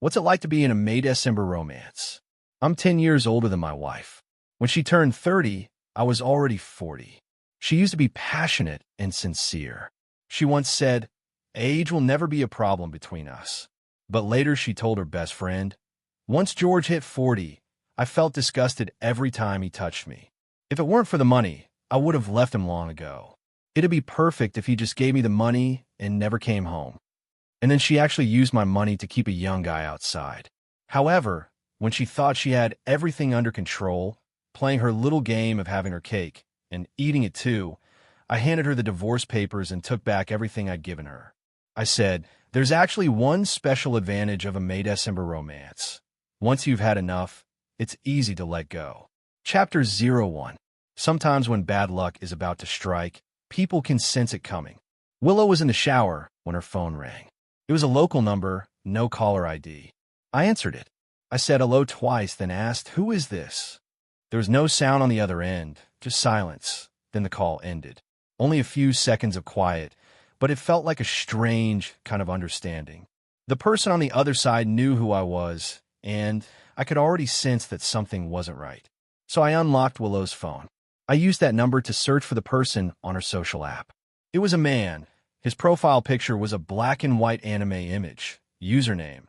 What's it like to be in a May-December romance? I'm 10 years older than my wife. When she turned 30, I was already 40. She used to be passionate and sincere. She once said, "Age will never be a problem between us." But later she told her best friend, "Once George hit 40, I felt disgusted every time he touched me. If it weren't for the money, I would have left him long ago. It'd be perfect if he just gave me the money and never came home." And then she actually used my money to keep a young guy outside. However, when she thought she had everything under control, playing her little game of having her cake and eating it too, I handed her the divorce papers and took back everything I'd given her. I said, "There's actually one special advantage of a May-December romance. Once you've had enough, it's easy to let go." Chapter 01. Sometimes when bad luck is about to strike, people can sense it coming. Willow was in the shower when her phone rang. It was a local number, no caller ID. I answered it. I said hello twice, then asked, "Who is this?" There was no sound on the other end, just silence. Then the call ended. Only a few seconds of quiet, but it felt like a strange kind of understanding. The person on the other side knew who I was, and I could already sense that something wasn't right. So I unlocked Willow's phone. I used that number to search for the person on her social app. It was a man. His profile picture was a black and white anime image. Username: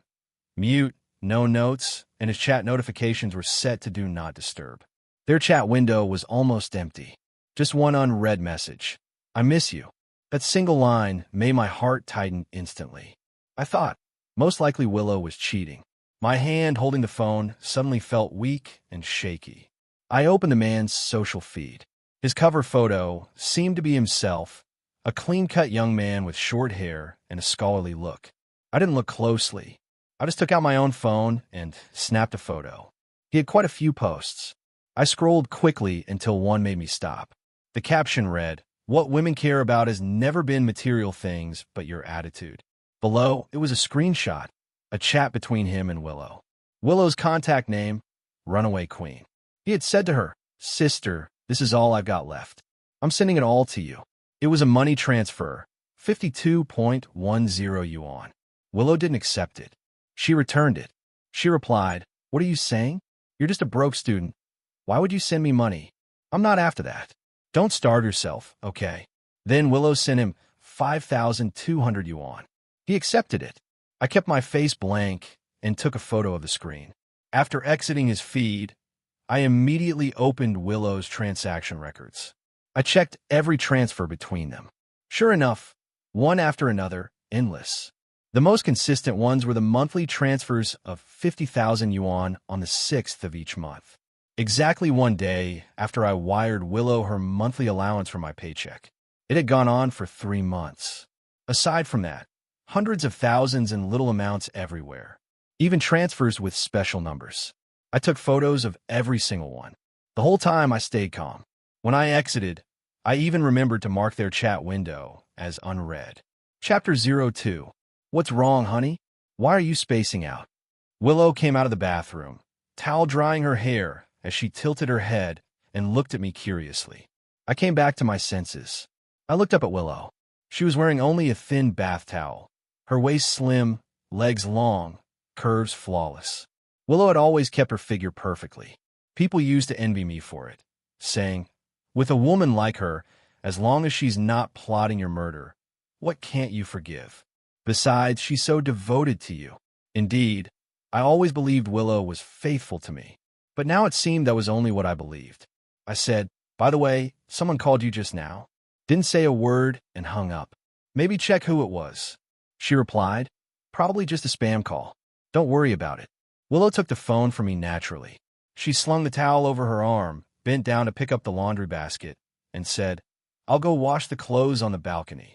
mute, no notes, and his chat notifications were set to do not disturb. Their chat window was almost empty. Just one unread message: "I miss you." That single line made my heart tighten instantly. I thought, most likely Willow was cheating. My hand holding the phone suddenly felt weak and shaky. I opened the man's social feed. His cover photo seemed to be himself, a clean-cut young man with short hair and a scholarly look. I didn't look closely. I just took out my own phone and snapped a photo. He had quite a few posts. I scrolled quickly until one made me stop. The caption read, "What women care about has never been material things, but your attitude." Below, it was a screenshot, a chat between him and Willow. Willow's contact name: Runaway Queen. He had said to her, "Sister, this is all I've got left. I'm sending it all to you." It was a money transfer, 52.10 yuan. Willow didn't accept it. She returned it. She replied, "What are you saying? You're just a broke student. Why would you send me money? I'm not after that. Don't starve yourself, okay?" Then Willow sent him 5,200 yuan. He accepted it. I kept my face blank and took a photo of the screen. After exiting his feed, I immediately opened Willow's transaction records. I checked every transfer between them. Sure enough, one after another, endless. The most consistent ones were the monthly transfers of 50,000 yuan on the 6th of each month. Exactly one day after I wired Willow her monthly allowance for my paycheck. It had gone on for 3 months. Aside from that, hundreds of thousands in little amounts everywhere. Even transfers with special numbers. I took photos of every single one. The whole time I stayed calm. When I exited, I even remembered to mark their chat window as unread. Chapter 02. What's wrong, honey? Why are you spacing out? Willow came out of the bathroom, towel drying her hair as she tilted her head and looked at me curiously. I came back to my senses. I looked up at Willow. She was wearing only a thin bath towel, her waist slim, legs long, curves flawless. Willow had always kept her figure perfectly. People used to envy me for it, saying, "With a woman like her, as long as she's not plotting your murder, what can't you forgive? Besides, she's so devoted to you." Indeed, I always believed Willow was faithful to me. But now it seemed that was only what I believed. I said, "By the way, someone called you just now." Didn't say a word and hung up. "Maybe check who it was." She replied, "Probably just a spam call. Don't worry about it." Willow took the phone from me naturally. She slung the towel over her arm, bent down to pick up the laundry basket, and said, "I'll go wash the clothes on the balcony."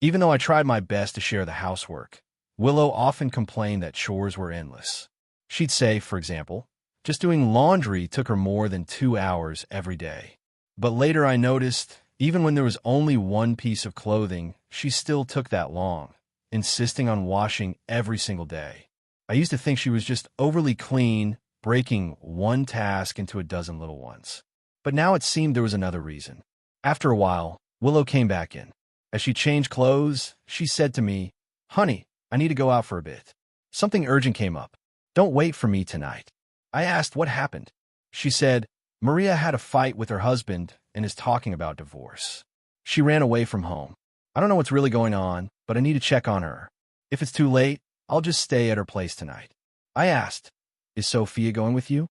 Even though I tried my best to share the housework, Willow often complained that chores were endless. She'd say, for example, just doing laundry took her more than 2 hours every day. But later I noticed, even when there was only one piece of clothing, she still took that long, insisting on washing every single day. I used to think she was just overly clean, breaking one task into a dozen little ones. But now it seemed there was another reason. After a while, Willow came back in. As she changed clothes, she said to me, "Honey, I need to go out for a bit." Something urgent came up. Don't wait for me tonight. I asked what happened. She said, Maria had a fight with her husband and is talking about divorce. She ran away from home. I don't know what's really going on, but I need to check on her. If it's too late, I'll just stay at her place tonight. I asked, is Sophia going with you?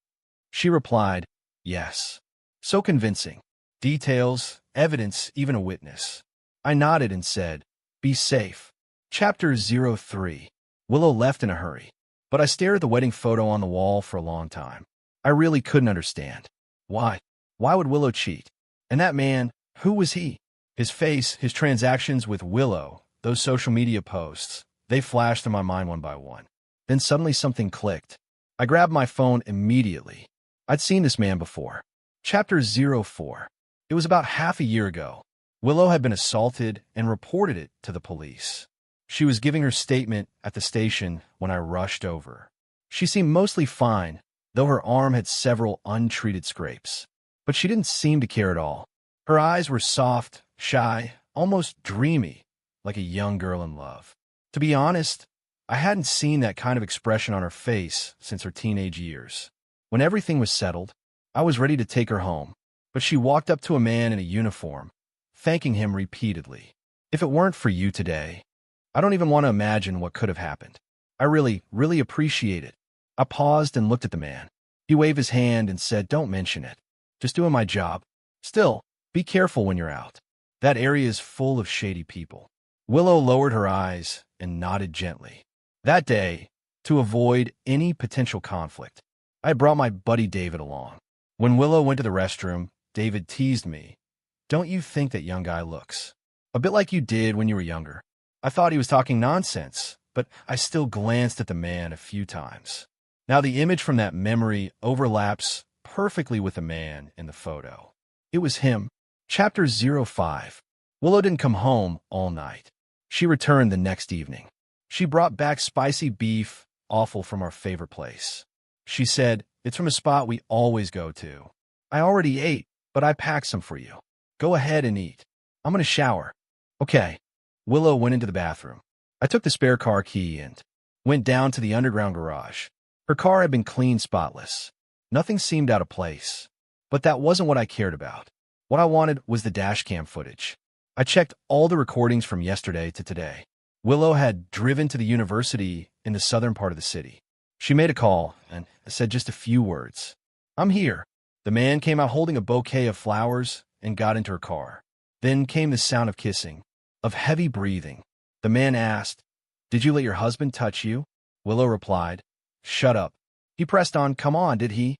She replied, yes. So convincing. Details, evidence, even a witness. I nodded and said, be safe. Chapter 03. Willow left in a hurry, but I stared at the wedding photo on the wall for a long time. I really couldn't understand. Why? Why would Willow cheat? And that man, who was he? His face, his transactions with Willow, those social media posts, they flashed in my mind one by one. Then suddenly something clicked. I grabbed my phone immediately. I'd seen this man before. Chapter 04. It was about half a year ago. Willow had been assaulted and reported it to the police. She was giving her statement at the station when I rushed over. She seemed mostly fine, though her arm had several untreated scrapes. But she didn't seem to care at all. Her eyes were soft, shy, almost dreamy, like a young girl in love. To be honest, I hadn't seen that kind of expression on her face since her teenage years. When everything was settled, I was ready to take her home, but she walked up to a man in a uniform, thanking him repeatedly. If it weren't for you today, I don't even want to imagine what could have happened. I really appreciate it. I paused and looked at the man. He waved his hand and said, don't mention it. Just doing my job. Still, be careful when you're out. That area is full of shady people. Willow lowered her eyes and nodded gently. That day, to avoid any potential conflict, I brought my buddy David along. When Willow went to the restroom, David teased me. Don't you think that young guy looks a bit like you did when you were younger? I thought he was talking nonsense, but I still glanced at the man a few times. Now the image from that memory overlaps perfectly with the man in the photo. It was him. Chapter 05. Willow didn't come home all night. She returned the next evening. She brought back spicy beef offal from our favorite place. She said, it's from a spot we always go to. I already ate, but I packed some for you. Go ahead and eat. I'm going to shower. Okay. Willow went into the bathroom. I took the spare car key and went down to the underground garage. Her car had been clean, spotless. Nothing seemed out of place. But that wasn't what I cared about. What I wanted was the dashcam footage. I checked all the recordings from yesterday to today. Willow had driven to the university in the southern part of the city. She made a call and said just a few words. I'm here. The man came out holding a bouquet of flowers and got into her car. Then came the sound of kissing, of heavy breathing. The man asked, did you let your husband touch you? Willow replied, shut up. He pressed on, come on, did he?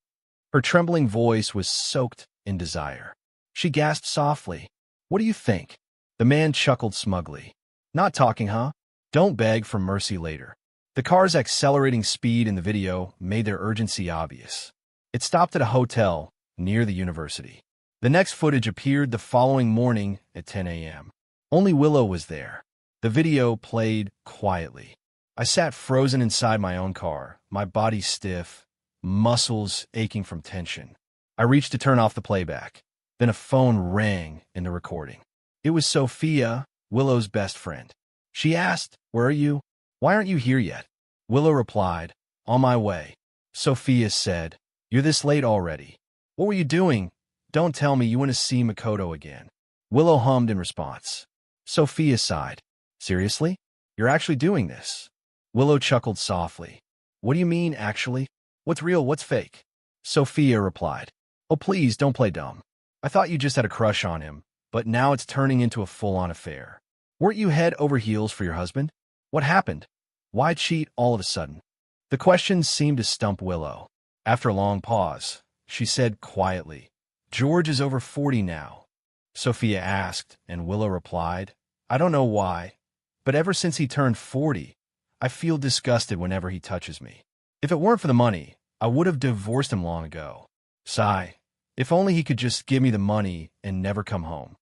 Her trembling voice was soaked in desire. She gasped softly, what do you think? The man chuckled smugly. Not talking, huh? Don't beg for mercy later. The car's accelerating speed in the video made their urgency obvious. It stopped at a hotel near the university. The next footage appeared the following morning at 10 a.m. Only Willow was there. The video played quietly. I sat frozen inside my own car, my body stiff, muscles aching from tension. I reached to turn off the playback. Then a phone rang in the recording. It was Sophia, Willow's best friend. She asked, where are you? Why aren't you here yet? Willow replied, on my way. Sophia said, you're this late already. What were you doing? Don't tell me you want to see Makoto again. Willow hummed in response. Sophia sighed. Seriously? You're actually doing this? Willow chuckled softly. What do you mean, actually? What's real, what's fake? Sophia replied. Oh, please, don't play dumb. I thought you just had a crush on him, but now it's turning into a full-on affair. Weren't you head over heels for your husband? What happened? Why cheat all of a sudden? The questions seemed to stump Willow. After a long pause, she said quietly, George is over 40 now. Sophia asked, and Willow replied, I don't know why, but ever since he turned 40, I feel disgusted whenever he touches me. If it weren't for the money, I would have divorced him long ago. Sigh. If only he could just give me the money and never come home.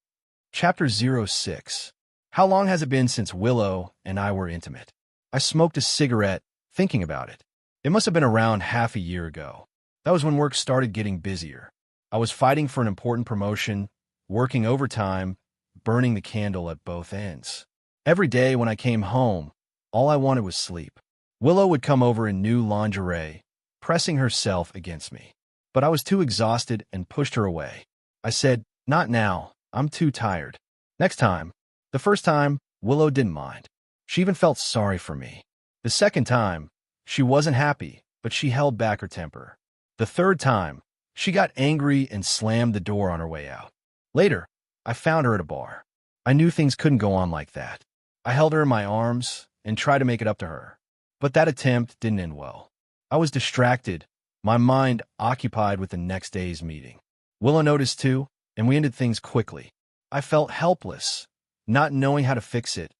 Chapter 06. How long has it been since Willow and I were intimate? I smoked a cigarette, thinking about it. It must have been around half a year ago. That was when work started getting busier. I was fighting for an important promotion, working overtime, burning the candle at both ends. Every day when I came home, all I wanted was sleep. Willow would come over in new lingerie, pressing herself against me. But I was too exhausted and pushed her away. I said, "Not now. I'm too tired." Next time. The first time, Willow didn't mind. She even felt sorry for me. The second time, she wasn't happy, but she held back her temper. The third time, she got angry and slammed the door on her way out. Later, I found her at a bar. I knew things couldn't go on like that. I held her in my arms and tried to make it up to her. But that attempt didn't end well. I was distracted, my mind occupied with the next day's meeting. Willow noticed too, and we ended things quickly. I felt helpless, not knowing how to fix it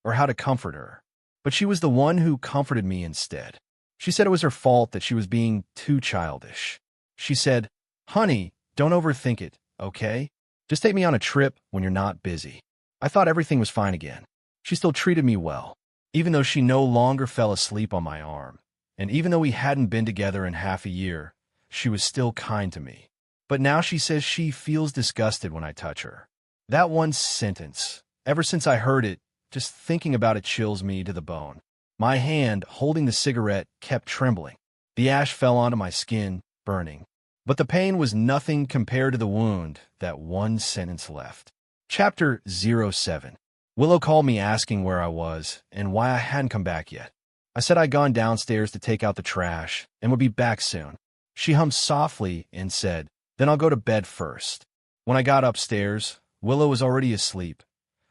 or how to comfort her. But she was the one who comforted me instead. She said it was her fault that she was being too childish. She said, "Honey, don't overthink it, okay? Just take me on a trip when you're not busy." I thought everything was fine again. She still treated me well, even though she no longer fell asleep on my arm. And even though we hadn't been together in half a year, she was still kind to me. But now she says she feels disgusted when I touch her. That one sentence, ever since I heard it, just thinking about it chills me to the bone. My hand, holding the cigarette, kept trembling. The ash fell onto my skin, burning. But the pain was nothing compared to the wound that one sentence left. Chapter 07. Willow called me asking where I was and why I hadn't come back yet. I said I'd gone downstairs to take out the trash and would be back soon. She hummed softly and said, "Then I'll go to bed first." When I got upstairs, Willow was already asleep,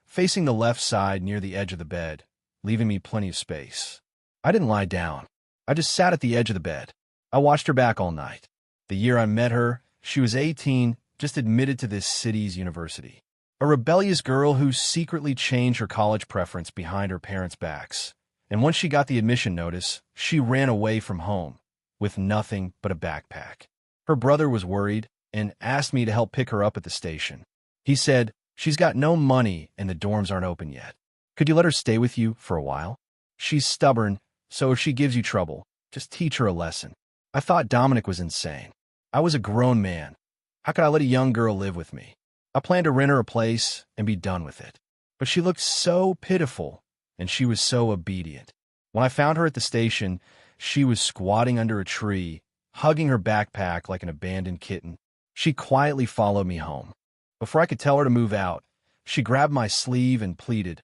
facing the left side near the edge of the bed, leaving me plenty of space. I didn't lie down. I just sat at the edge of the bed. I watched her back all night. The year I met her, she was 18, just admitted to this city's university. A rebellious girl who secretly changed her college preference behind her parents' backs. And once she got the admission notice, she ran away from home, with nothing but a backpack. Her brother was worried and asked me to help pick her up at the station. He said, "She's got no money and the dorms aren't open yet. Could you let her stay with you for a while? She's stubborn, so if she gives you trouble, just teach her a lesson." I thought Dominic was insane. I was a grown man. How could I let a young girl live with me? I planned to rent her a place and be done with it. But she looked so pitiful, and she was so obedient. When I found her at the station, she was squatting under a tree, hugging her backpack like an abandoned kitten. She quietly followed me home. Before I could tell her to move out, she grabbed my sleeve and pleaded,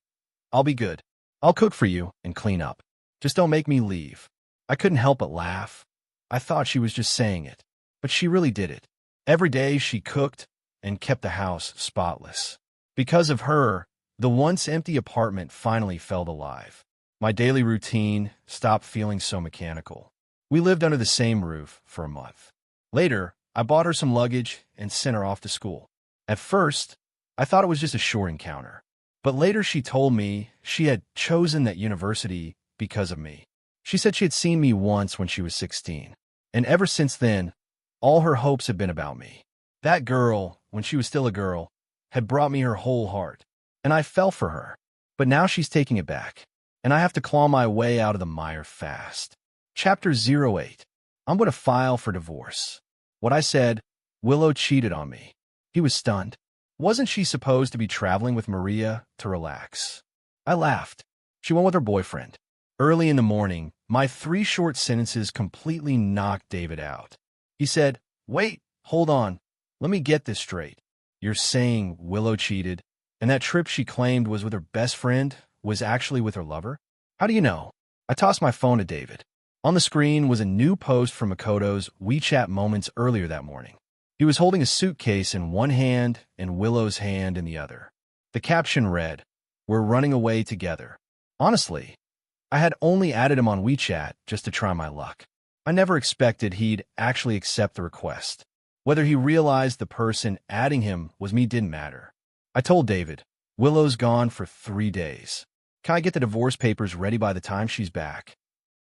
"I'll be good. I'll cook for you and clean up. Just don't make me leave." I couldn't help but laugh. I thought she was just saying it, but she really did it. Every day she cooked and kept the house spotless. Because of her, the once empty apartment finally felt alive. My daily routine stopped feeling so mechanical. We lived under the same roof for a month. Later, I bought her some luggage and sent her off to school. At first, I thought it was just a short encounter. But later she told me she had chosen that university because of me. She said she had seen me once when she was 16. And ever since then, all her hopes had been about me. That girl, when she was still a girl, had brought me her whole heart. And I fell for her. But now she's taking it back. And I have to claw my way out of the mire fast. Chapter 08. I'm going to file for divorce. What I said, Willow cheated on me. He was stunned. Wasn't she supposed to be traveling with Maria to relax? I laughed. She went with her boyfriend. Early in the morning, my 3 short sentences completely knocked David out. He said, "Wait, hold on. Let me get this straight. You're saying Willow cheated, and that trip she claimed was with her best friend was actually with her lover? How do you know?" I tossed my phone to David. On the screen was a new post from Makoto's WeChat moments earlier that morning. He was holding a suitcase in one hand and Willow's hand in the other. The caption read, "We're running away together." Honestly, I had only added him on WeChat just to try my luck. I never expected he'd actually accept the request. Whether he realized the person adding him was me didn't matter. I told David, "Willow's gone for 3 days. Can I get the divorce papers ready by the time she's back?"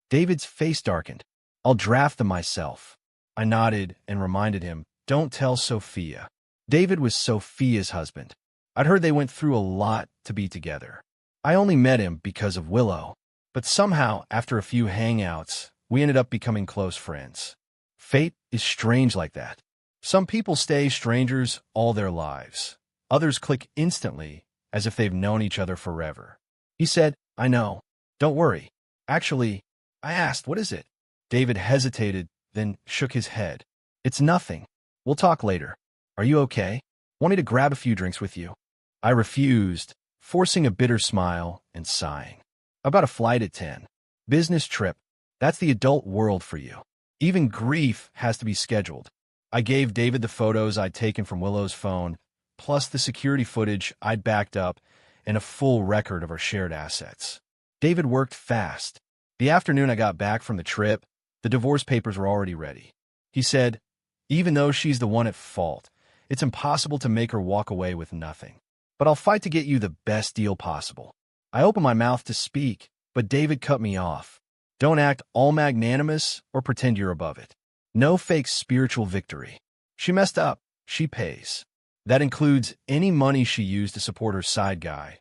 David's face darkened. "I'll draft them myself." I nodded and reminded him, "Don't tell Sophia." David was Sophia's husband. I'd heard they went through a lot to be together. I only met him because of Willow. But somehow, after a few hangouts, we ended up becoming close friends. Fate is strange like that. Some people stay strangers all their lives. Others click instantly, as if they've known each other forever. He said, "I know. Don't worry. Actually, I asked, what is it? David hesitated, then shook his head. It's nothing. We'll talk later. Are you okay? Want me to grab a few drinks with you? I refused, forcing a bitter smile and sighing. About a flight at 10. Business trip. That's the adult world for you. Even grief has to be scheduled. I gave David the photos I'd taken from Willow's phone, plus the security footage I'd backed up, and a full record of our shared assets. David worked fast. The afternoon I got back from the trip, the divorce papers were already ready. He said, even though she's the one at fault, it's impossible to make her walk away with nothing. But I'll fight to get you the best deal possible. I opened my mouth to speak, but David cut me off. Don't act all magnanimous or pretend you're above it. No fake spiritual victory. She messed up. She pays. That includes any money she used to support her side guy.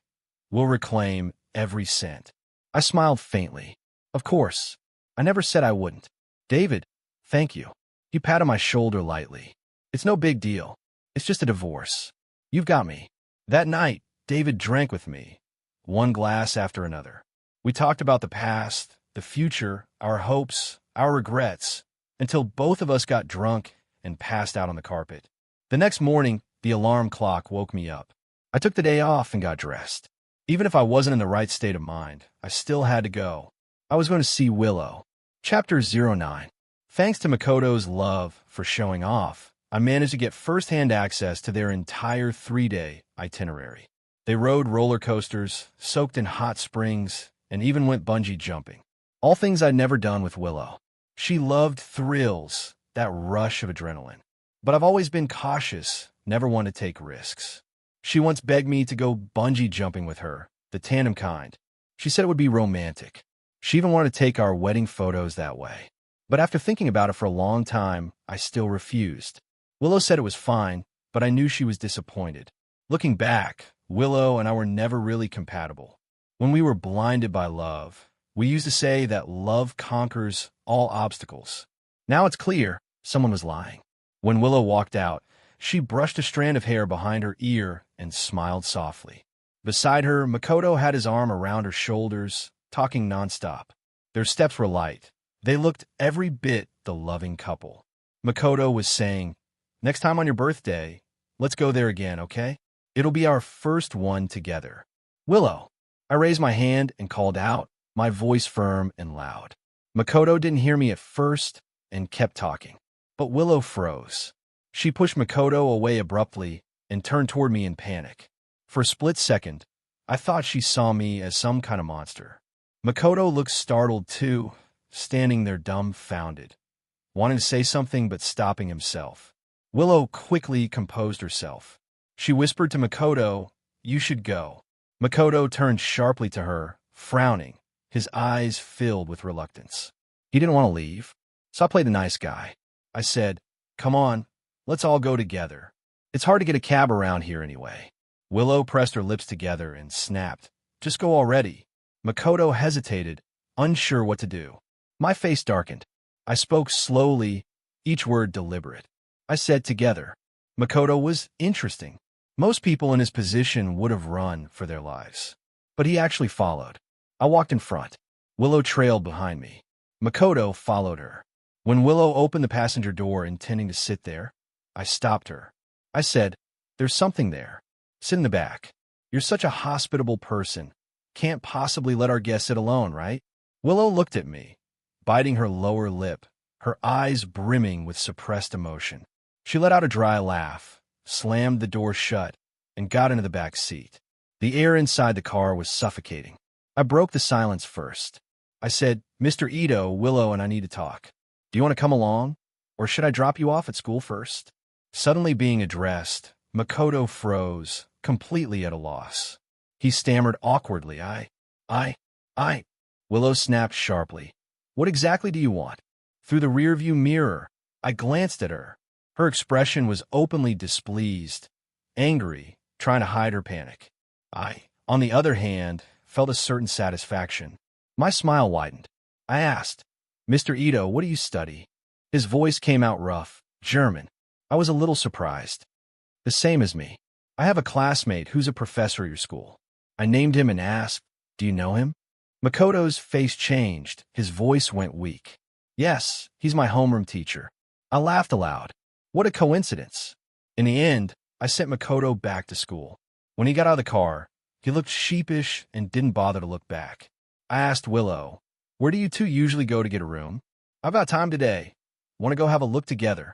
We'll reclaim every cent. I smiled faintly. Of course. I never said I wouldn't. David, thank you. He patted my shoulder lightly. It's no big deal. It's just a divorce. You've got me. That night, David drank with me, one glass after another. We talked about the past, the future, our hopes, our regrets, until both of us got drunk and passed out on the carpet. The next morning, the alarm clock woke me up. I took the day off and got dressed. Even if I wasn't in the right state of mind, I still had to go. I was going to see Willow. Chapter 09. Thanks to Makoto's love for showing off, I managed to get first-hand access to their entire 3-day itinerary. They rode roller coasters, soaked in hot springs, and even went bungee jumping. All things I'd never done with Willow. She loved thrills, that rush of adrenaline. But I've always been cautious, never one to take risks. She once begged me to go bungee jumping with her, the tandem kind. She said it would be romantic. She even wanted to take our wedding photos that way. But after thinking about it for a long time, I still refused. Willow said it was fine, but I knew she was disappointed. Looking back, Willow and I were never really compatible. When we were blinded by love, we used to say that love conquers all obstacles. Now it's clear someone was lying. When Willow walked out, she brushed a strand of hair behind her ear and smiled softly. Beside her, Makoto had his arm around her shoulders, talking nonstop. Their steps were light. They looked every bit the loving couple. Makoto was saying, next time on your birthday, let's go there again, okay? It'll be our first one together. Willow. I raised my hand and called out, my voice firm and loud. Makoto didn't hear me at first and kept talking. But Willow froze. She pushed Makoto away abruptly and turned toward me in panic. For a split second, I thought she saw me as some kind of monster. Makoto looked startled too, standing there dumbfounded, wanting to say something but stopping himself. Willow quickly composed herself. She whispered to Makoto, "You should go." Makoto turned sharply to her, frowning, his eyes filled with reluctance. He didn't want to leave, so I played the nice guy. I said, "Come on, let's all go together. It's hard to get a cab around here anyway." Willow pressed her lips together and snapped, "Just go already." Makoto hesitated, unsure what to do. My face darkened. I spoke slowly, each word deliberate. I said together. Makoto was interesting. Most people in his position would have run for their lives. But he actually followed. I walked in front. Willow trailed behind me. Makoto followed her. When Willow opened the passenger door intending to sit there, I stopped her. I said, "There's something there. Sit in the back. You're such a hospitable person. Can't possibly let our guest sit alone, right?" Willow looked at me, biting her lower lip, her eyes brimming with suppressed emotion. She let out a dry laugh, slammed the door shut, and got into the back seat. The air inside the car was suffocating. I broke the silence first. I said, "Mr. Ito, Willow and I need to talk. Do you want to come along? Or should I drop you off at school first?" Suddenly being addressed, Makoto froze, completely at a loss. He stammered awkwardly, I. Willow snapped sharply. "What exactly do you want?" Through the rearview mirror, I glanced at her. Her expression was openly displeased, angry, trying to hide her panic. I, on the other hand, felt a certain satisfaction. My smile widened. I asked, "Mr. Ito, what do you study?" His voice came out rough, German. I was a little surprised. "The same as me. I have a classmate who's a professor at your school." I named him and asked, "Do you know him?" Makoto's face changed. His voice went weak. Yes, he's my homeroom teacher. I laughed aloud. What a coincidence. In the end, I sent Makoto back to school. When he got out of the car, he looked sheepish and didn't bother to look back. I asked Willow, "Where do you two usually go to get a room?" "I've got time today. Want to go have a look together?"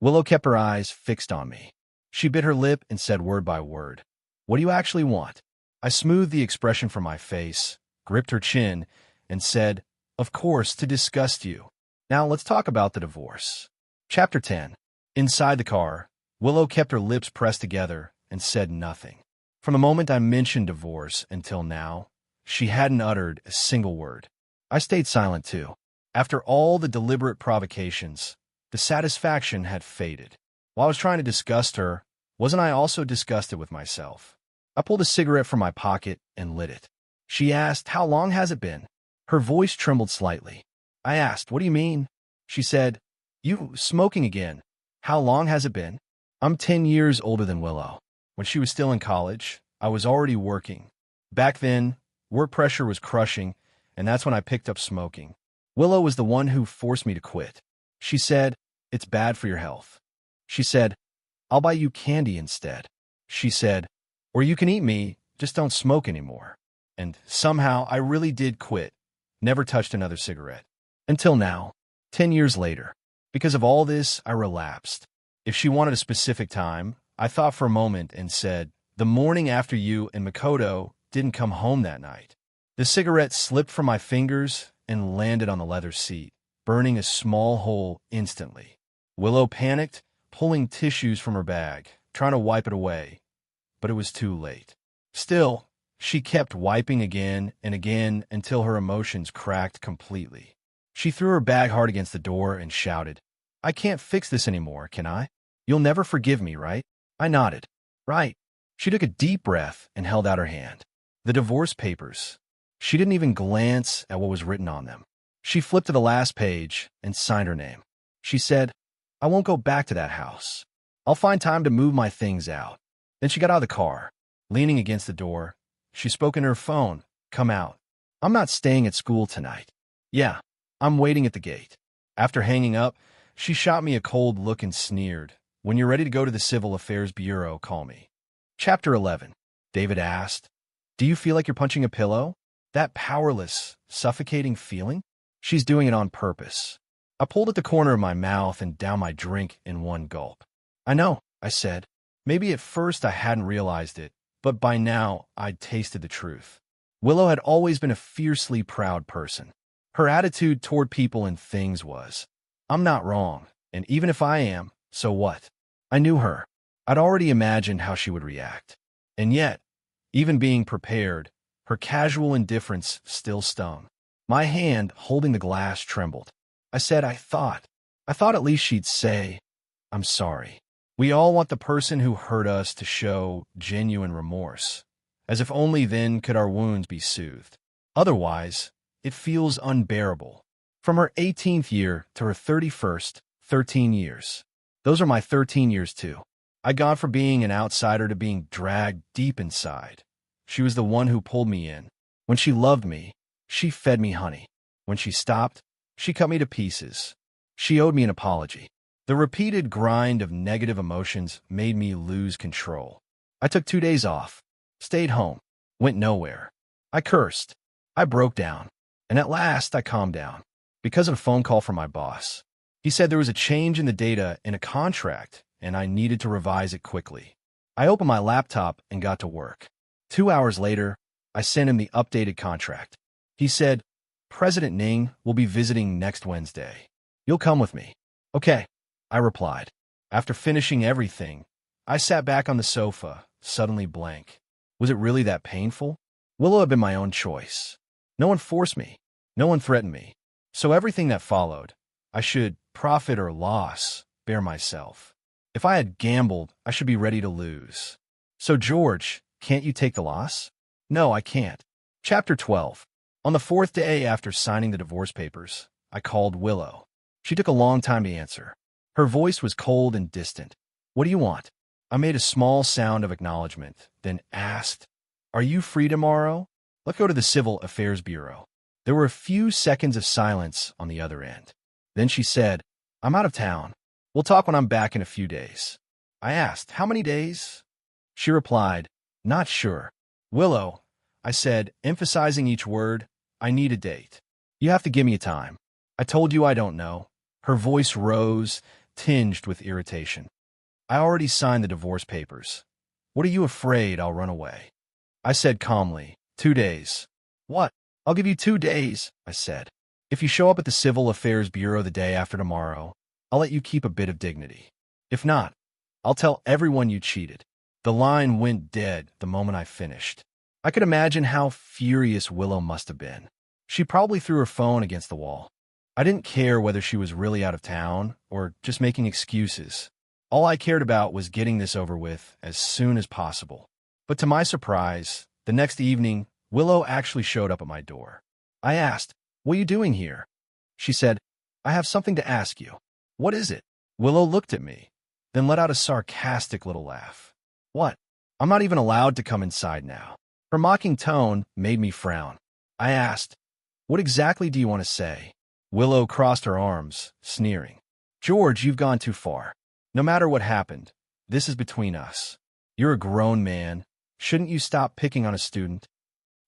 Willow kept her eyes fixed on me. She bit her lip and said word by word, "What do you actually want?" I smoothed the expression from my face, gripped her chin, and said, "Of course, to disgust you. Now let's talk about the divorce." Chapter 10. Inside the car, Willow kept her lips pressed together and said nothing. From the moment I mentioned divorce until now, she hadn't uttered a single word. I stayed silent too. After all the deliberate provocations, the satisfaction had faded. While I was trying to disgust her, wasn't I also disgusted with myself? I pulled a cigarette from my pocket and lit it. She asked, "How long has it been?" Her voice trembled slightly. I asked, "What do you mean?" She said, "You smoking again. How long has it been?" I'm 10 years older than Willow. When she was still in college, I was already working. Back then, work pressure was crushing, and that's when I picked up smoking. Willow was the one who forced me to quit. She said, "It's bad for your health." She said, "I'll buy you candy instead." She said, "Or you can eat me, just don't smoke anymore." And somehow I really did quit, never touched another cigarette. Until now, 10 years later. Because of all this, I relapsed. If she wanted a specific time, I thought for a moment and said, "The morning after you and Makoto didn't come home that night." The cigarette slipped from my fingers and landed on the leather seat, burning a small hole instantly. Willow panicked, pulling tissues from her bag, trying to wipe it away, but it was too late. Still, she kept wiping again and again until her emotions cracked completely. She threw her bag hard against the door and shouted, "I can't fix this anymore, can I? You'll never forgive me, right?" I nodded. "Right." She took a deep breath and held out her hand. The divorce papers. She didn't even glance at what was written on them. She flipped to the last page and signed her name. She said, "I won't go back to that house. I'll find time to move my things out." Then she got out of the car. Leaning against the door, she spoke in her phone, "Come out. I'm not staying at school tonight." "Yeah, I'm waiting at the gate." After hanging up, she shot me a cold look and sneered, "When you're ready to go to the Civil Affairs Bureau, call me." Chapter 11. David asked, "Do you feel like you're punching a pillow? That powerless, suffocating feeling?" "She's doing it on purpose." I pulled at the corner of my mouth and downed my drink in one gulp. "I know," I said. Maybe at first I hadn't realized it, but by now I'd tasted the truth. Willow had always been a fiercely proud person. Her attitude toward people and things was, "I'm not wrong, and even if I am, so what?" I knew her. I'd already imagined how she would react. And yet, even being prepared, her casual indifference still stung. My hand holding the glass trembled. I said, I thought at least she'd say, "I'm sorry." We all want the person who hurt us to show genuine remorse, as if only then could our wounds be soothed. Otherwise, it feels unbearable. From her 18th year to her 31st, 13 years. Those are my 13 years too. I'd gone from being an outsider to being dragged deep inside. She was the one who pulled me in. When she loved me, she fed me honey. When she stopped, she cut me to pieces. She owed me an apology. The repeated grind of negative emotions made me lose control. I took 2 days off, stayed home, went nowhere. I cursed. I broke down. And at last, I calmed down. Because of a phone call from my boss. He said there was a change in the data in a contract, and I needed to revise it quickly. I opened my laptop and got to work. 2 hours later, I sent him the updated contract. He said, "President Ning will be visiting next Wednesday. You'll come with me." "Okay," I replied. After finishing everything, I sat back on the sofa, suddenly blank. Was it really that painful? Willow had been my own choice. No one forced me. No one threatened me. So everything that followed, I should, profit or loss, bear myself. If I had gambled, I should be ready to lose. "So George, can't you take the loss?" "No, I can't." Chapter 12. On the 4th day after signing the divorce papers, I called Willow. She took a long time to answer. Her voice was cold and distant. "What do you want?" I made a small sound of acknowledgement, then asked, "Are you free tomorrow?" Let's go to the Civil Affairs Bureau. There were a few seconds of silence on the other end. Then she said, I'm out of town. We'll talk when I'm back in a few days. I asked, how many days? She replied, not sure. Willow, I said, emphasizing each word, I need a date. You have to give me a time. I told you I don't know. Her voice rose, tinged with irritation. I already signed the divorce papers. What are you afraid I'll run away? I said calmly, 2 days. What? I'll give you 2 days, I said. If you show up at the Civil Affairs Bureau the day after tomorrow, I'll let you keep a bit of dignity. If not, I'll tell everyone you cheated. The line went dead the moment I finished. I could imagine how furious Willow must have been. She probably threw her phone against the wall. I didn't care whether she was really out of town or just making excuses. All I cared about was getting this over with as soon as possible. But to my surprise, the next evening, Willow actually showed up at my door. I asked, what are you doing here? She said, I have something to ask you. What is it? Willow looked at me, then let out a sarcastic little laugh. What? I'm not even allowed to come inside now. Her mocking tone made me frown. I asked, what exactly do you want to say? Willow crossed her arms, sneering. George, you've gone too far. No matter what happened, this is between us. You're a grown man. Shouldn't you stop picking on a student?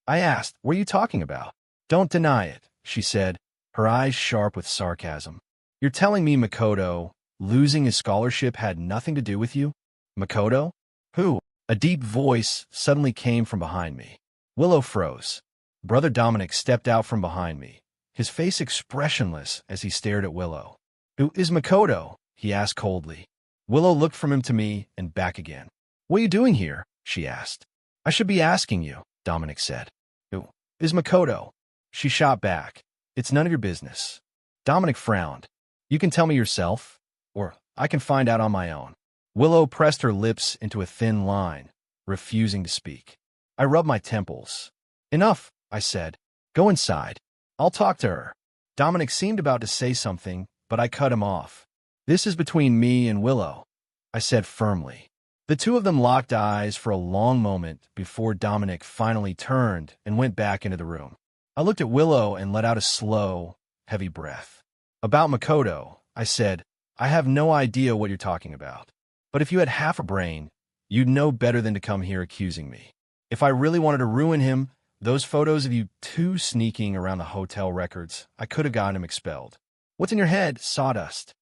I asked, what are you talking about? Don't deny it, she said, her eyes sharp with sarcasm. You're telling me Makoto losing his scholarship had nothing to do with you? Makoto? Who? A deep voice suddenly came from behind me. Willow froze. Brother Dominic stepped out from behind me, his face expressionless as he stared at Willow. Who is Makoto? He asked coldly. Willow looked from him to me and back again. What are you doing here? She asked. I should be asking you, Dominic said. Who is Makoto? She shot back. It's none of your business. Dominic frowned. You can tell me yourself, or I can find out on my own. Willow pressed her lips into a thin line, refusing to speak. I rubbed my temples. Enough, I said. Go inside. I'll talk to her. Dominic seemed about to say something, but I cut him off. This is between me and Willow, I said firmly. The two of them locked eyes for a long moment before Dominic finally turned and went back into the room. I looked at Willow and let out a slow, heavy breath. About Makoto, I said, I have no idea what you're talking about. But if you had half a brain, you'd know better than to come here accusing me. If I really wanted to ruin him, those photos of you two sneaking around the hotel records, I could have gotten him expelled. What's in your head, sawdust?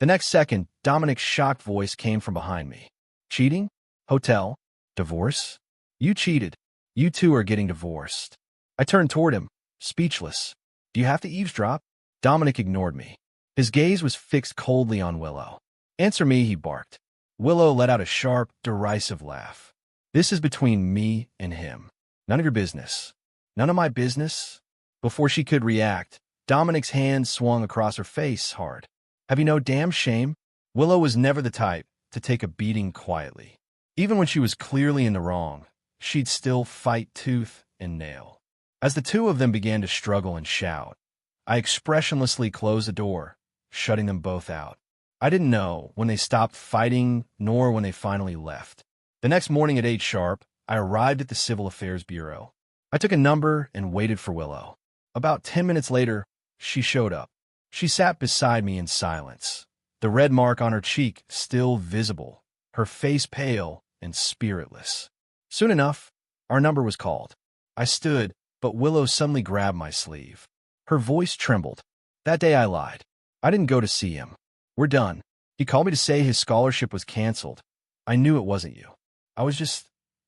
The next second, Dominic's shocked voice came from behind me. Cheating? Hotel? Divorce? You cheated. You two are getting divorced. I turned toward him, speechless. Do you have to eavesdrop? Dominic ignored me. His gaze was fixed coldly on Willow. Answer me, he barked. Willow let out a sharp, derisive laugh. This is between me and him. None of your business. None of my business? Before she could react, Dominic's hand swung across her face hard. Have you no damn shame? Willow was never the type to take a beating quietly. Even when she was clearly in the wrong, she'd still fight tooth and nail. As the two of them began to struggle and shout, I expressionlessly closed the door, shutting them both out. I didn't know when they stopped fighting nor when they finally left. The next morning at 8 sharp, I arrived at the Civil Affairs Bureau. I took a number and waited for Willow. About 10 minutes later, she showed up. She sat beside me in silence, the red mark on her cheek still visible, her face pale and spiritless. Soon enough, our number was called. I stood, but Willow suddenly grabbed my sleeve. Her voice trembled. That day I lied. I didn't go to see him. We're done. He called me to say his scholarship was canceled. I knew it wasn't you. I was just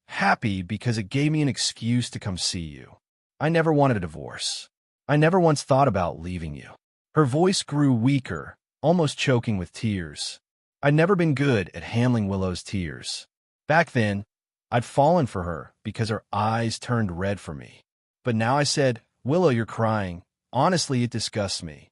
happy because it gave me an excuse to come see you. I never wanted a divorce. I never once thought about leaving you. Her voice grew weaker, almost choking with tears. I'd never been good at handling Willow's tears. Back then, I'd fallen for her because her eyes turned red for me. But now I said, Willow, you're crying. Honestly, it disgusts me.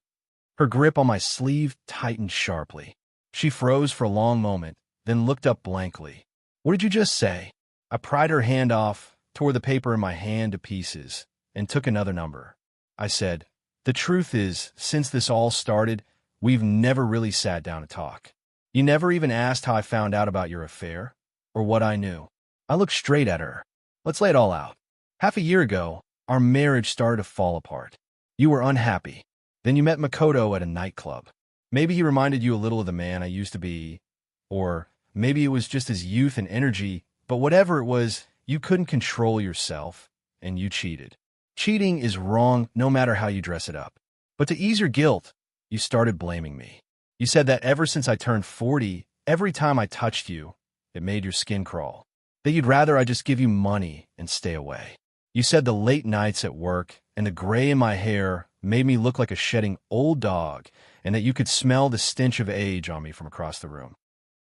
Her grip on my sleeve tightened sharply. She froze for a long moment, then looked up blankly. What did you just say? I pried her hand off, tore the paper in my hand to pieces, and took another number. I said, the truth is, since this all started, we've never really sat down to talk. You never even asked how I found out about your affair, or what I knew. I looked straight at her. Let's lay it all out. Half a year ago, Our marriage started to fall apart. You were unhappy. Then you met Makoto at a nightclub. Maybe he reminded you a little of the man I used to be, or maybe it was just his youth and energy, but whatever it was, you couldn't control yourself, and you cheated. Cheating is wrong no matter how you dress it up. But to ease your guilt, you started blaming me. You said that ever since I turned 40, every time I touched you, it made your skin crawl. That you'd rather I just give you money and stay away. You said the late nights at work and the gray in my hair made me look like a shedding old dog, and that you could smell the stench of age on me from across the room.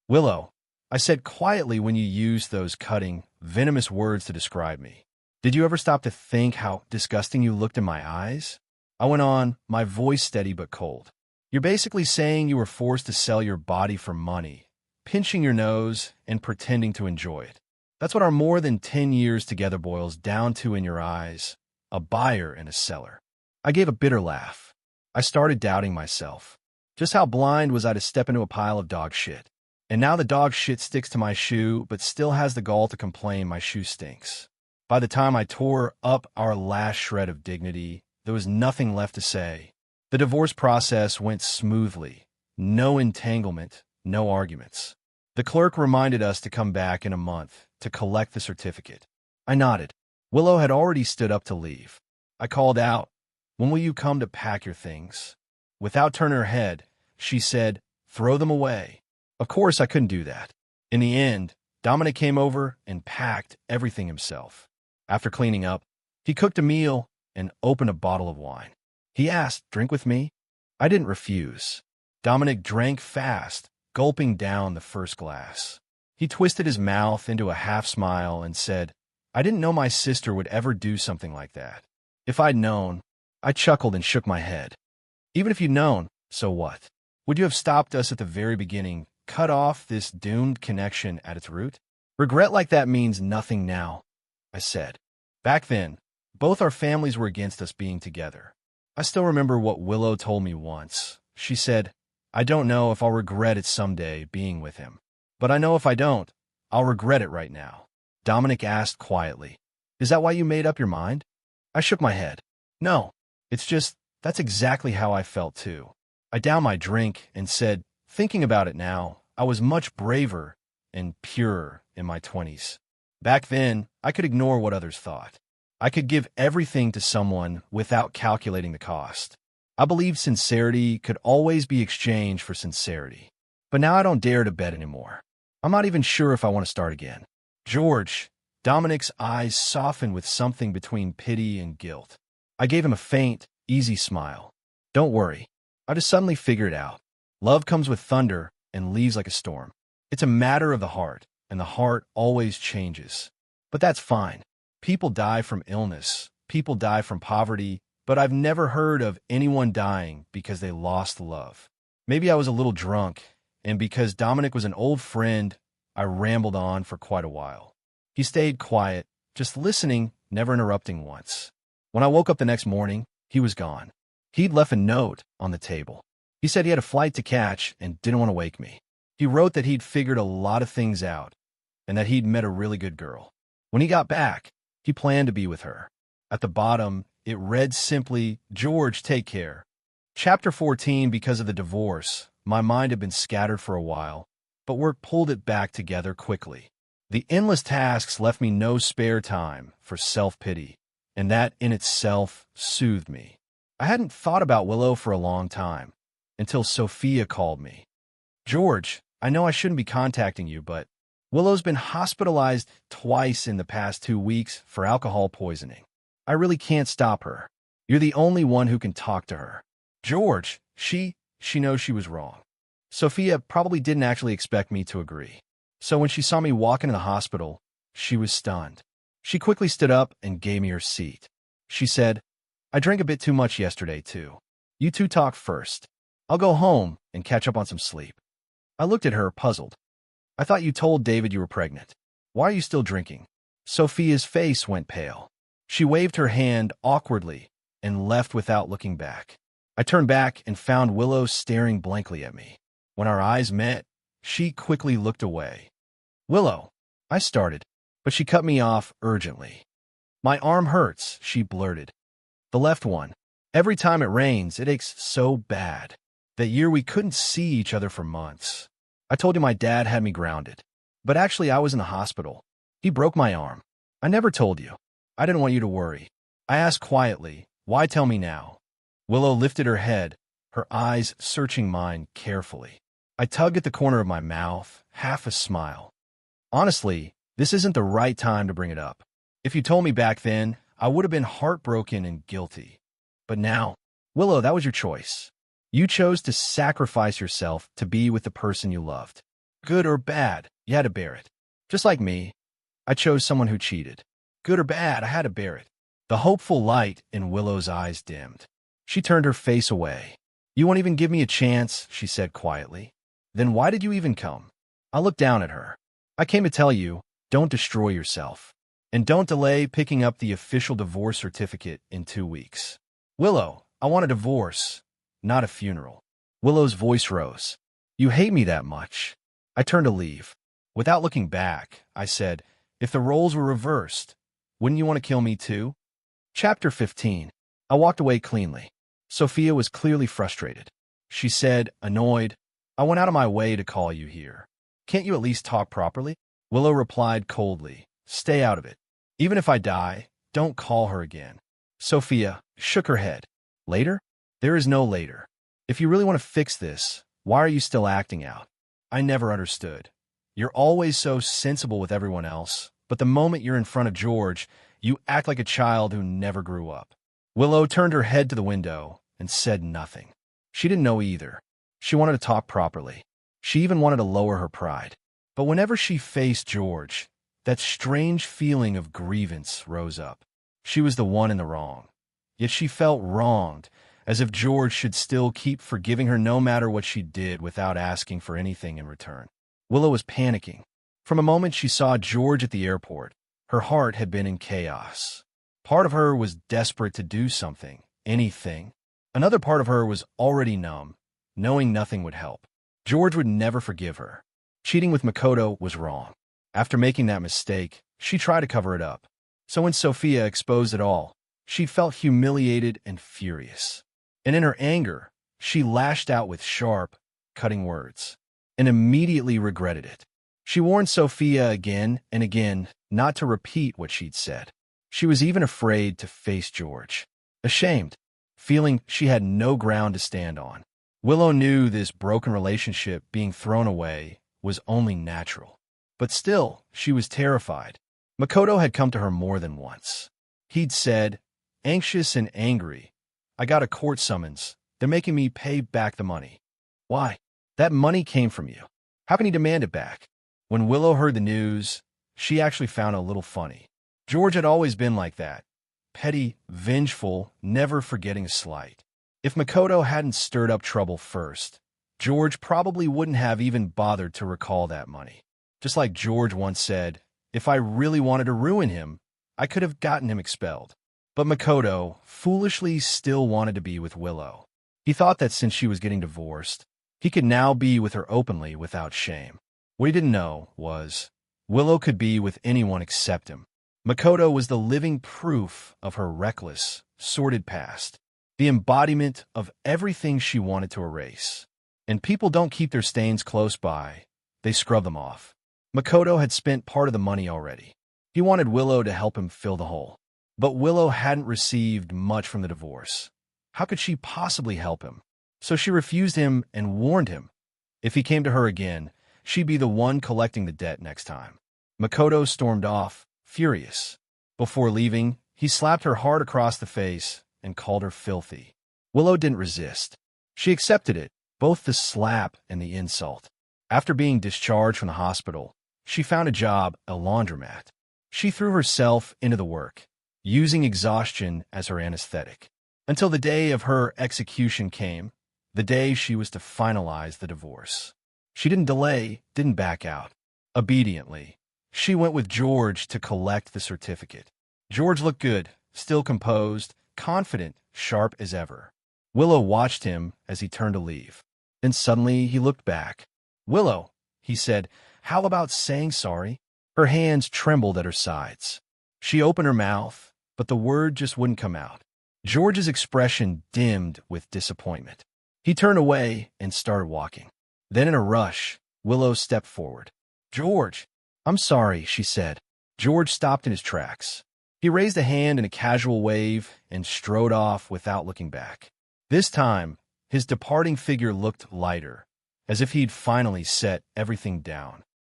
Willow, I said quietly when you used those cutting, venomous words to describe me. Did you ever stop to think how disgusting you looked in my eyes? I went on, my voice steady but cold. You're basically saying you were forced to sell your body for money, pinching your nose and pretending to enjoy it. That's what our more than 10 years together boils down to in your eyes, a buyer and a seller. I gave a bitter laugh. I started doubting myself. Just how blind was I to step into a pile of dog shit? And now the dog shit sticks to my shoe, but still has the gall to complain my shoe stinks. By the time I tore up our last shred of dignity, there was nothing left to say. The divorce process went smoothly. No entanglement, no arguments. The clerk reminded us to come back in a month to collect the certificate. I nodded. Willow had already stood up to leave. I called out, "When will you come to pack your things?" Without turning her head, she said, "Throw them away." Of course, I couldn't do that. In the end, Dominic came over and packed everything himself. After cleaning up, he cooked a meal and opened a bottle of wine. He asked, "Drink with me?" I didn't refuse. Dominic drank fast, gulping down the first glass. He twisted his mouth into a half smile and said, "I didn't know my sister would ever do something like that. If I'd known," I chuckled and shook my head. "Even if you'd known, so what? Would you have stopped us at the very beginning, cut off this doomed connection at its root?" "Regret like that means nothing now," I said. "Back then, both our families were against us being together. I still remember what Willow told me once. She said, 'I don't know if I'll regret it someday being with him. But I know if I don't, I'll regret it right now.'" Dominic asked quietly, "Is that why you made up your mind?" I shook my head. "No, it's just, that's exactly how I felt too." I downed my drink and said, "Thinking about it now, I was much braver and purer in my 20s. Back then, I could ignore what others thought. I could give everything to someone without calculating the cost. I believed sincerity could always be exchanged for sincerity. But now I don't dare to bet anymore. I'm not even sure if I want to start again." "George," Dominic's eyes softened with something between pity and guilt. I gave him a faint, easy smile. "Don't worry. I just suddenly figured it out. Love comes with thunder and leaves like a storm. It's a matter of the heart, and the heart always changes. But that's fine. People die from illness, people die from poverty, but I've never heard of anyone dying because they lost love." Maybe I was a little drunk, and because Dominic was an old friend, I rambled on for quite a while. He stayed quiet, just listening, never interrupting once. When I woke up the next morning, he was gone. He'd left a note on the table. He said he had a flight to catch and didn't want to wake me. He wrote that he'd figured a lot of things out and that he'd met a really good girl. When he got back, he planned to be with her. At the bottom, it read simply, "George, take care." Chapter 14, because of the divorce, my mind had been scattered for a while, but work pulled it back together quickly. The endless tasks left me no spare time for self-pity, and that in itself soothed me. I hadn't thought about Willow for a long time, until Sophia called me. "George, I know I shouldn't be contacting you, but Willow's been hospitalized twice in the past 2 weeks for alcohol poisoning. I really can't stop her. You're the only one who can talk to her." "George, she knows she was wrong." Sophia probably didn't actually expect me to agree. So when she saw me walk into the hospital, she was stunned. She quickly stood up and gave me her seat. She said, "I drank a bit too much yesterday, too. You two talk first. I'll go home and catch up on some sleep." I looked at her, puzzled. "I thought you told David you were pregnant. Why are you still drinking?" Sophia's face went pale. She waved her hand awkwardly and left without looking back. I turned back and found Willow staring blankly at me. When our eyes met, she quickly looked away. "Willow," I started, but she cut me off urgently. My arm hurts, she blurted. The left one. Every time it rains, it aches so bad. That year we couldn't see each other for months. I told you my dad had me grounded. But actually I was in the hospital. He broke my arm. I never told you. I didn't want you to worry. I asked quietly, why tell me now? Willow lifted her head, her eyes searching mine carefully. I tugged at the corner of my mouth, half a smile. Honestly, this isn't the right time to bring it up. If you told me back then, I would have been heartbroken and guilty. But now, Willow, that was your choice. You chose to sacrifice yourself to be with the person you loved. Good or bad, you had to bear it. Just like me, I chose someone who cheated. Good or bad, I had to bear it. The hopeful light in Willow's eyes dimmed. She turned her face away. You won't even give me a chance, she said quietly. Then why did you even come? I looked down at her. I came to tell you, don't destroy yourself. And don't delay picking up the official divorce certificate in 2 weeks. Willow, I want a divorce, not a funeral. Willow's voice rose. You hate me that much. I turned to leave. Without looking back, I said, if the roles were reversed, wouldn't you want to kill me too? Chapter 15. I walked away cleanly. Sophia was clearly frustrated. She said, annoyed, I went out of my way to call you here. Can't you at least talk properly? Willow replied coldly, stay out of it. Even if I die, don't call her again. Sophia shook her head. Later? There is no later. If you really want to fix this, why are you still acting out? I never understood. You're always so sensible with everyone else, but the moment you're in front of George, you act like a child who never grew up. Willow turned her head to the window and said nothing. She didn't know either. She wanted to talk properly. She even wanted to lower her pride. But whenever she faced George, that strange feeling of grievance rose up. She was the one in the wrong. Yet she felt wronged, as if George should still keep forgiving her no matter what she did without asking for anything in return. Willow was panicking. From the moment she saw George at the airport, her heart had been in chaos. Part of her was desperate to do something, anything. Another part of her was already numb, knowing nothing would help. George would never forgive her. Cheating with Makoto was wrong. After making that mistake, she tried to cover it up. So when Sophia exposed it all, she felt humiliated and furious. And in her anger, she lashed out with sharp, cutting words, and immediately regretted it. She warned Sophia again and again not to repeat what she'd said. She was even afraid to face George. Ashamed, feeling she had no ground to stand on. Willow knew this broken relationship being thrown away was only natural. But still, she was terrified. Makoto had come to her more than once. He'd said, anxious and angry, I got a court summons. They're making me pay back the money. Why? That money came from you. How can he demand it back? When Willow heard the news, she actually found it a little funny. George had always been like that. Petty, vengeful, never forgetting a slight. If Makoto hadn't stirred up trouble first, George probably wouldn't have even bothered to recall that money. Just like George once said, if I really wanted to ruin him, I could have gotten him expelled. But Makoto foolishly still wanted to be with Willow. He thought that since she was getting divorced, he could now be with her openly without shame. What he didn't know was, Willow could be with anyone except him. Makoto was the living proof of her reckless, sordid past, the embodiment of everything she wanted to erase. And people don't keep their stains close by, they scrub them off. Makoto had spent part of the money already. He wanted Willow to help him fill the hole. But Willow hadn't received much from the divorce. How could she possibly help him? So she refused him and warned him. If he came to her again, she'd be the one collecting the debt next time. Makoto stormed off, furious. Before leaving, he slapped her hard across the face and called her filthy. Willow didn't resist. She accepted it, both the slap and the insult. After being discharged from the hospital, she found a job at a laundromat. She threw herself into the work, using exhaustion as her anesthetic, until the day of her execution came, the day she was to finalize the divorce. She didn't delay, didn't back out. Obediently, she went with George to collect the certificate. George looked good, still composed, confident, sharp as ever. Willow watched him as he turned to leave. Then suddenly he looked back. Willow, he said, how about saying sorry? Her hands trembled at her sides. She opened her mouth, but the word just wouldn't come out. George's expression dimmed with disappointment. He turned away and started walking. Then in a rush, Willow stepped forward. "George, I'm sorry," she said. George stopped in his tracks. He raised a hand in a casual wave and strode off without looking back. This time, his departing figure looked lighter, as if he'd finally set everything down.